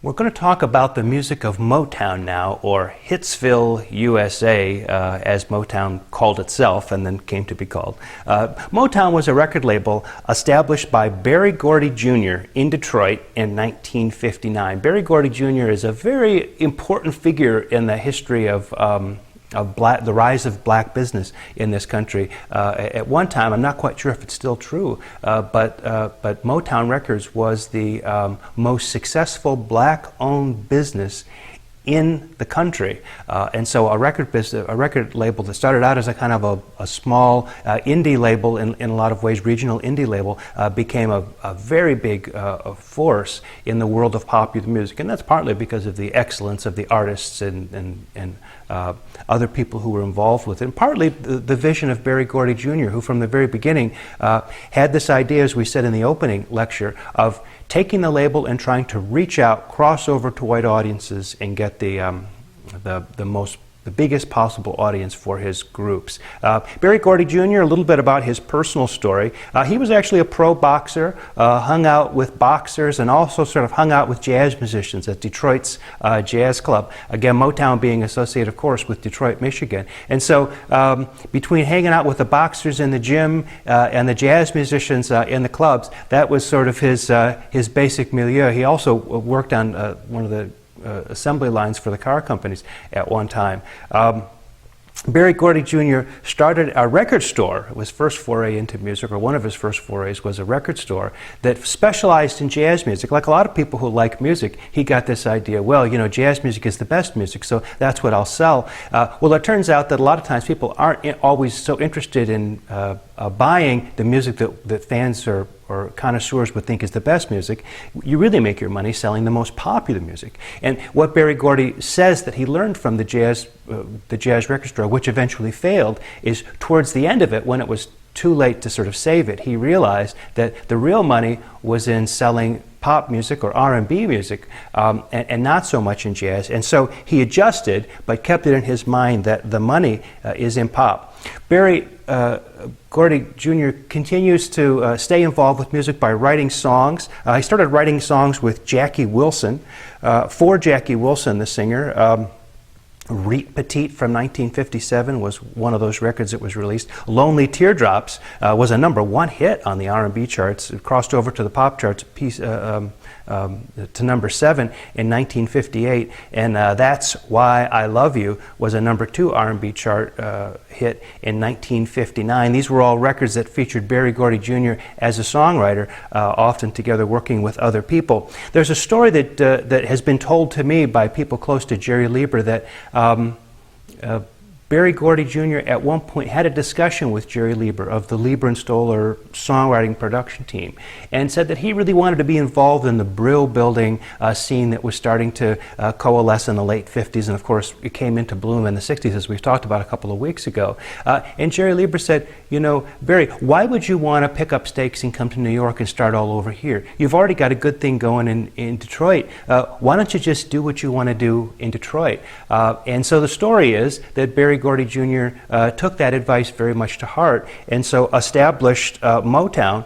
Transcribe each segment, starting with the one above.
We're going to talk about the music of Motown now, or Hitsville, USA, as Motown called itself and then came to be called. Motown was a record label established by Berry Gordy Jr. in Detroit in 1959. Berry Gordy Jr. is a very important figure in the history of the rise of black business in this country. At one time, I'm not quite sure if it's still true, but Motown Records was the most successful black-owned business in the country, and so a record label that started out as a kind of a small indie label, in a lot of ways regional indie label, became a very big force in the world of popular music, and that's partly because of the excellence of the artists and other people who were involved with it, and partly the vision of Berry Gordy Jr., who from the very beginning had this idea, as we said in the opening lecture, of taking the label and trying to reach out, cross over to white audiences, and get the biggest possible audience for his groups. Berry Gordy Jr., a little bit about his personal story. He was actually a pro boxer, hung out with boxers, and also sort of hung out with jazz musicians at Detroit's Jazz Club. Again, Motown being associated, of course, with Detroit, Michigan. And so between hanging out with the boxers in the gym and the jazz musicians in the clubs, that was sort of his basic milieu. He also worked on one of the assembly lines for the car companies at one time. Berry Gordy Jr. started a record store. His first foray into music, or one of his first forays, was a record store that specialized in jazz music. Like a lot of people who like music, he got this idea, well, you know, jazz music is the best music, so that's what I'll sell. Well, it turns out that a lot of times people aren't always so interested in buying the music that fans or connoisseurs would think is the best music. You really make your money selling the most popular music. And what Berry Gordy says that he learned from the jazz record store, which eventually failed, is towards the end of it, when it was too late to sort of save it, he realized that the real money was in selling pop music or R&B music, and not so much in jazz. And so he adjusted, but kept it in his mind that the money is in pop. Berry Gordy Jr. continues to stay involved with music by writing songs. He started writing songs with Jackie Wilson, for Jackie Wilson, the singer. Reet Petite from 1957 was one of those records that was released. Lonely Teardrops was a #1 hit on the R&B charts. It crossed over to the pop charts to #7 in 1958, and That's Why I Love You was a #2 R&B chart hit in 1959. These were all records that featured Berry Gordy Jr. as a songwriter, often together working with other people. There's a story that has been told to me by people close to Jerry Lieber that Berry Gordy Jr. at one point had a discussion with Jerry Lieber of the Lieber and Stoller songwriting production team, and said that he really wanted to be involved in the Brill building scene that was starting to coalesce in the late 50s, and of course it came into bloom in the 60s, as we've talked about a couple of weeks ago. And Jerry Lieber said, you know, Berry, why would you want to pick up stakes and come to New York and start all over here? You've already got a good thing going in Detroit. Why don't you just do what you want to do in Detroit? And so the story is that Berry Gordy Jr. Took that advice very much to heart, and so established Motown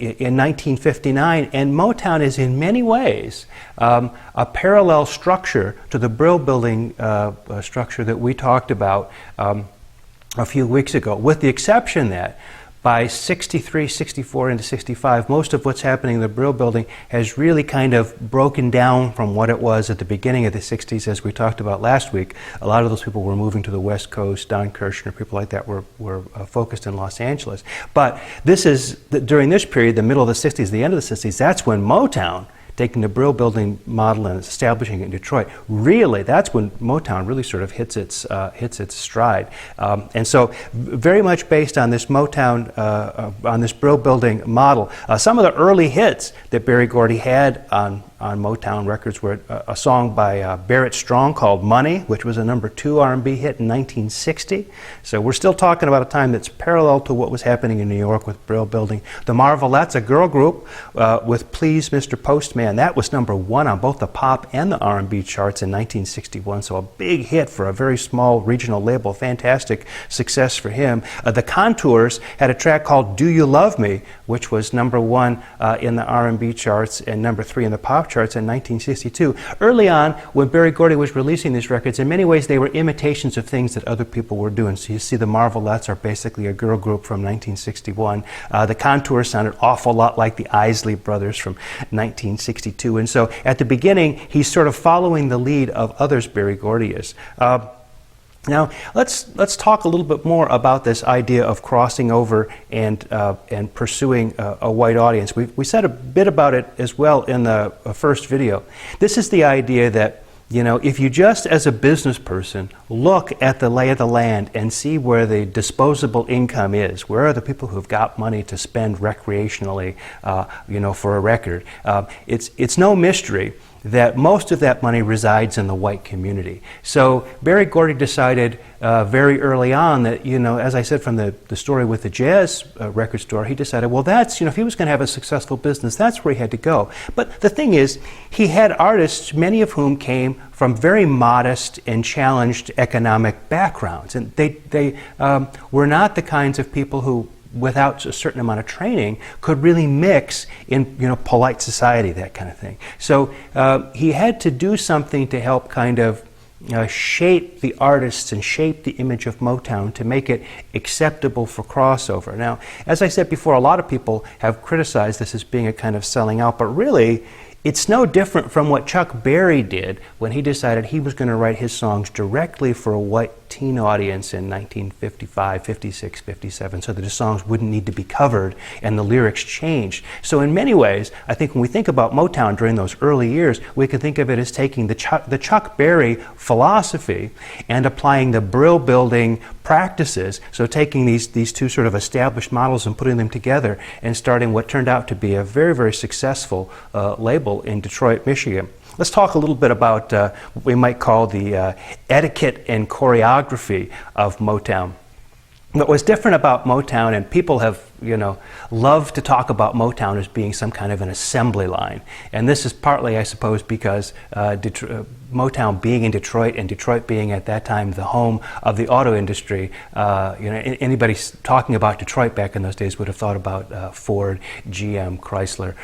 in 1959. And Motown is in many ways a parallel structure to the Brill building structure that we talked about a few weeks ago, with the exception that by 63, 64 into 65, most of what's happening in the Brill building has really kind of broken down from what it was at the beginning of the 60s, as we talked about last week. A lot of those people were moving to the West Coast. Don Kirshner, people like that were focused in Los Angeles. But this is, during this period, the middle of the 60s, the end of the 60s, that's when Motown, taking the Brill building model and establishing it in Detroit, really, that's when Motown really sort of hits its stride. And so very much based on this Motown, on this Brill building model. Some of the early hits that Berry Gordy had on Motown records were a song by Barrett Strong called Money, which was a #2 R&B hit in 1960. So we're still talking about a time that's parallel to what was happening in New York with Brill building. The Marvelettes, a girl group, with Please Mr. Postman, that was #1 on both the pop and the R&B charts in 1961. So a big hit for a very small regional label. Fantastic success for him. The Contours had a track called Do You Love Me, which was #1 in the R&B charts and #3 in the pop rock charts in 1962. Early on, when Berry Gordy was releasing these records, in many ways they were imitations of things that other people were doing. So you see the Marvelettes are basically a girl group from 1961. The Contours sounded awful lot like the Isley Brothers from 1962. And so at the beginning, he's sort of following the lead of others Berry Gordy is. Now, let's talk a little bit more about this idea of crossing over and pursuing a white audience. We said a bit about it as well in the first video. This is the idea that, you know, if you just as a business person look at the lay of the land and see where the disposable income is, where are the people who've got money to spend recreationally, you know, for a record, it's no mystery that most of that money resides in the white community. So Berry Gordy decided very early on that, you know, as I said from the story with the jazz record store, he decided, well, that's, you know, if he was going to have a successful business, that's where he had to go. But the thing is, he had artists, many of whom came from very modest and challenged economic backgrounds. And they were not the kinds of people who, without a certain amount of training, could really mix in, you know, polite society, that kind of thing. So he had to do something to help kind of shape the artists and shape the image of Motown to make it acceptable for crossover. Now, as I said before, a lot of people have criticized this as being a kind of selling out, but really, it's no different from what Chuck Berry did when he decided he was going to write his songs directly for a white teen audience in 1955, 56, 57, so that his songs wouldn't need to be covered and the lyrics changed. So in many ways, I think when we think about Motown during those early years, we can think of it as taking the Chuck Berry philosophy and applying the Brill building practices, so taking these two sort of established models and putting them together and starting what turned out to be a very, very successful label in Detroit, Michigan. Let's talk a little bit about what we might call the etiquette and choreography of Motown. What was different about Motown, and people have, you know, loved to talk about Motown as being some kind of an assembly line. And this is partly, I suppose, because Motown being in Detroit and Detroit being at that time the home of the auto industry, you know, anybody talking about Detroit back in those days would have thought about Ford, GM, Chrysler,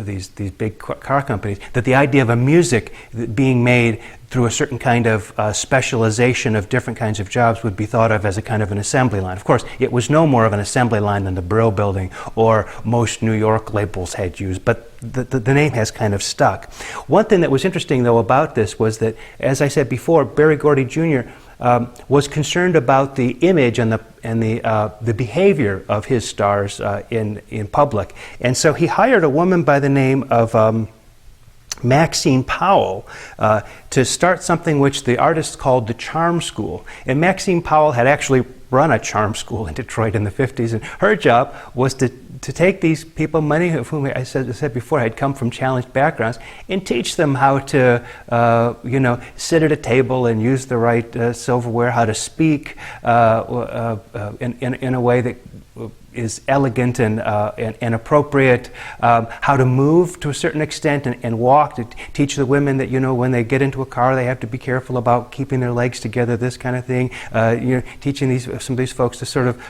these big car companies, that the idea of a music being made through a certain kind of specialization of different kinds of jobs would be thought of as a kind of an assembly line. Of course, it was no more of an assembly line than the Brill building or most New York labels had used, but the name has kind of stuck. One thing that was interesting, though, about this was that, as I said before, Berry Gordy Jr. Was concerned about the image and the behavior of his stars in public, and so he hired a woman by the name of Maxine Powell to start something which the artists called the Charm School. And Maxine Powell had actually run a charm school in Detroit in the 50s, and her job was to take these people, many of whom I said before had come from challenged backgrounds, and teach them how to, you know, sit at a table and use the right silverware, how to speak in a way that is elegant and appropriate, how to move to a certain extent and walk, to teach the women that, you know, when they get into a car they have to be careful about keeping their legs together, this kind of thing. You know, teaching some of these folks to sort of,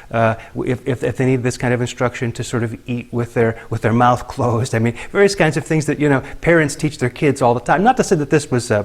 if they need this kind of instruction, to sort of eat with their mouth closed. I mean, various kinds of things that, you know, parents teach their kids all the time. Not to say that this was a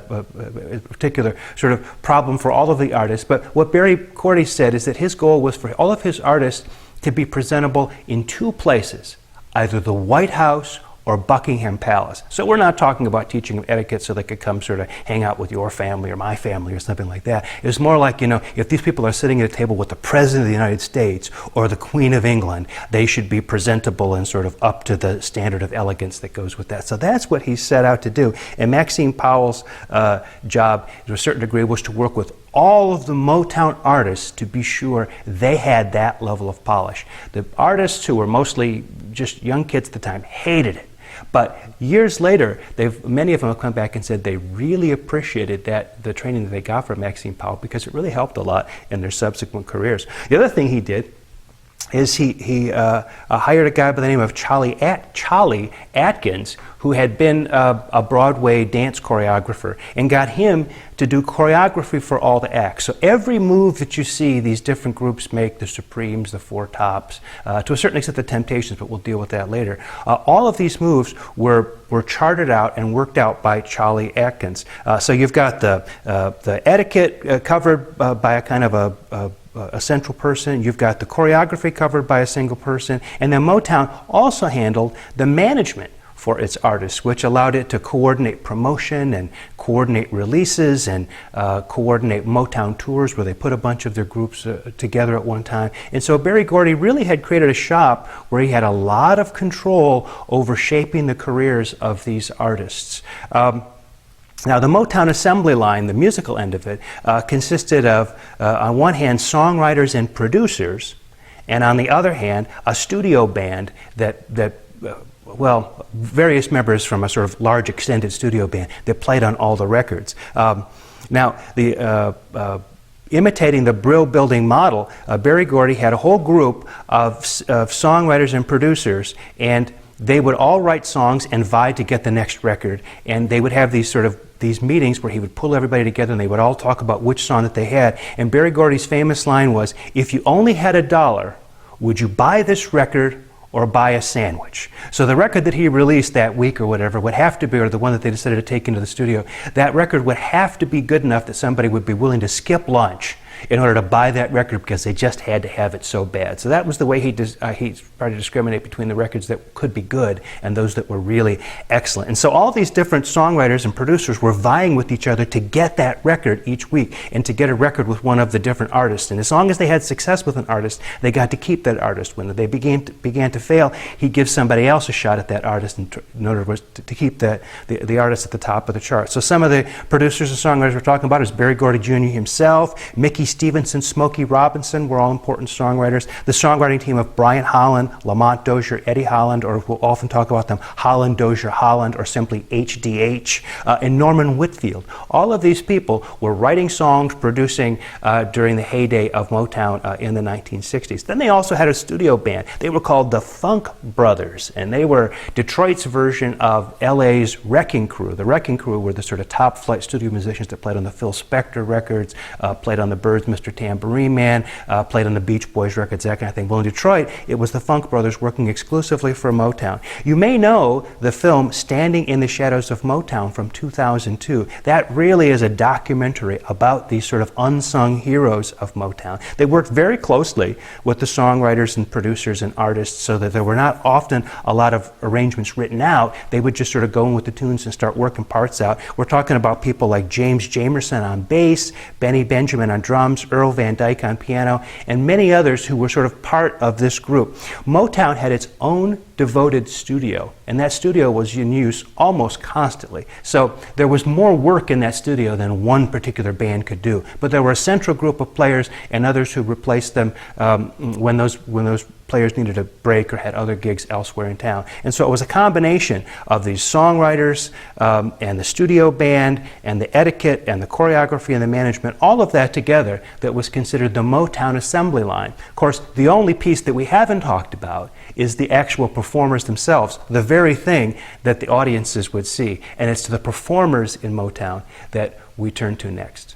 particular sort of problem for all of the artists, but what Berry Gordy said is that his goal was for all of his artists to be presentable in two places, either the White House or Buckingham Palace. So we're not talking about teaching them etiquette so they could come sort of hang out with your family or my family or something like that. It's more like, you know, if these people are sitting at a table with the President of the United States or the Queen of England, they should be presentable and sort of up to the standard of elegance that goes with that. So that's what he set out to do. And Maxine Powell's job, to a certain degree, was to work with all of the Motown artists to be sure they had that level of polish. The artists, who were mostly just young kids at the time, hated it. But years later, many of them have come back and said they really appreciated the training that they got from Maxine Powell, because it really helped a lot in their subsequent careers. The other thing he did is he hired a guy by the name of Charlie Atkins, who had been a Broadway dance choreographer, and got him to do choreography for all the acts. So every move that you see these different groups make, the Supremes, the Four Tops, to a certain extent the Temptations, but we'll deal with that later, all of these moves were charted out and worked out by Charlie Atkins. So you've got the etiquette covered by a kind of a central person. You've got the choreography covered by a single person, and then Motown also handled the management for its artists, which allowed it to coordinate promotion and coordinate releases and coordinate Motown tours where they put a bunch of their groups together at one time. And so Berry Gordy really had created a shop where he had a lot of control over shaping the careers of these artists. Now, the Motown assembly line, the musical end of it, consisted of, on one hand, songwriters and producers, and on the other hand, a studio band that various members from a sort of large extended studio band that played on all the records. Now, imitating the Brill Building model, Berry Gordy had a whole group of songwriters and producers, and they would all write songs and vie to get the next record, and they would have these meetings where he would pull everybody together and they would all talk about which song that they had. And Berry Gordy's famous line was, "If you only had $1, would you buy this record or buy a sandwich?" So the record that he released that week or whatever would have to be, or the one that they decided to take into the studio, that record would have to be good enough that somebody would be willing to skip lunch in order to buy that record because they just had to have it so bad. So that was the way he started to discriminate between the records that could be good and those that were really excellent. And so all these different songwriters and producers were vying with each other to get that record each week and to get a record with one of the different artists. And as long as they had success with an artist, they got to keep that artist. When they began to fail, he'd give somebody else a shot at that artist in order to keep the artist at the top of the chart. So some of the producers and songwriters we're talking about is Berry Gordy Jr. himself, Mickey Stevenson, Smokey Robinson were all important songwriters. The songwriting team of Brian Holland, Lamont Dozier, Eddie Holland, or we'll often talk about them, Holland, Dozier, Holland, or simply HDH, and Norman Whitfield. All of these people were writing songs, producing during the heyday of Motown in the 1960s. Then they also had a studio band. They were called the Funk Brothers, and they were Detroit's version of LA's Wrecking Crew. The Wrecking Crew were the sort of top flight studio musicians that played on the Phil Spector records, played on the Byrds, Mr. Tambourine Man, played on the Beach Boys records, that kind of thing. Well, in Detroit, it was the Funk Brothers working exclusively for Motown. You may know the film Standing in the Shadows of Motown from 2002. That really is a documentary about these sort of unsung heroes of Motown. They worked very closely with the songwriters and producers and artists so that there were not often a lot of arrangements written out. They would just sort of go in with the tunes and start working parts out. We're talking about people like James Jamerson on bass, Benny Benjamin on drums, Earl Van Dyke on piano, and many others who were sort of part of this group. Motown had its own devoted studio, and that studio was in use almost constantly. So there was more work in that studio than one particular band could do. But there were a central group of players and others who replaced them when those players needed a break or had other gigs elsewhere in town. And so it was a combination of these songwriters and the studio band and the etiquette and the choreography and the management, all of that together, that was considered the Motown assembly line. Of course, the only piece that we haven't talked about is the actual performers themselves, the very thing that the audiences would see. And it's to the performers in Motown that we turn to next.